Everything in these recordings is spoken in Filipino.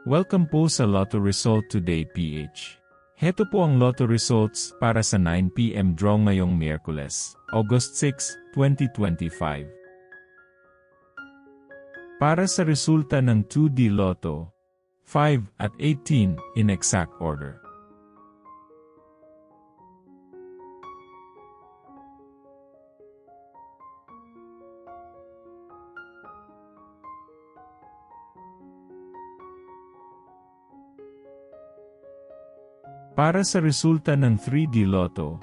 Welcome po sa Lotto Result Today PH. Heto po ang Lotto Results para sa 9 PM draw ngayong Miyerkules, August 6, 2025. Para sa resulta ng 2D Lotto, 5 at 18 in exact order. Para sa resulta ng 3D Lotto,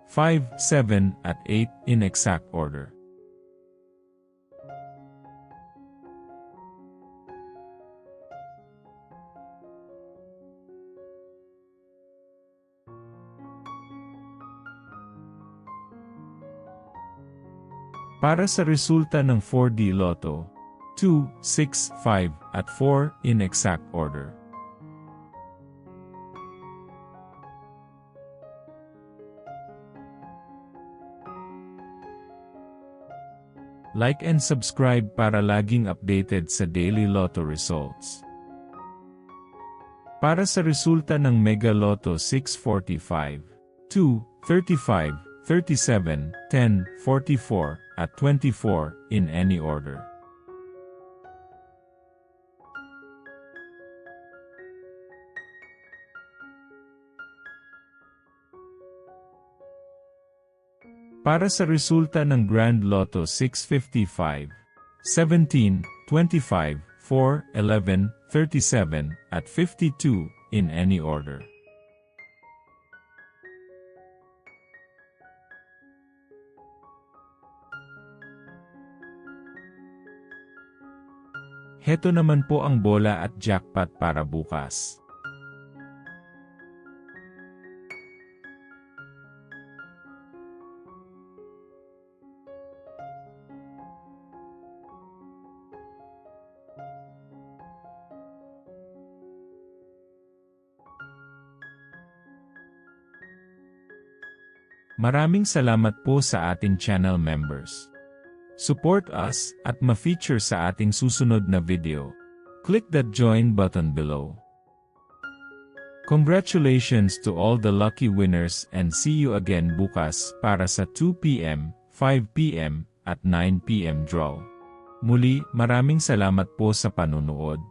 5, 7 at 8 in exact order. Para sa resulta ng 4D Lotto, 2, 6, 5 at 4 in exact order. Like and subscribe para laging updated sa daily Lotto results. Para sa resulta ng Mega Lotto 645, 2, 35, 37, 10, 44, at 24 in any order. Para sa resulta ng Grand Lotto 655, 17, 25, 4, 11, 37, at 52 in any order. Heto naman po ang bola at jackpot para bukas. Maraming salamat po sa ating channel members. Support us at ma-feature sa ating susunod na video. Click that join button below. Congratulations to all the lucky winners and see you again bukas para sa 2 PM, 5 PM at 9 PM draw. Muli, maraming salamat po sa panunood.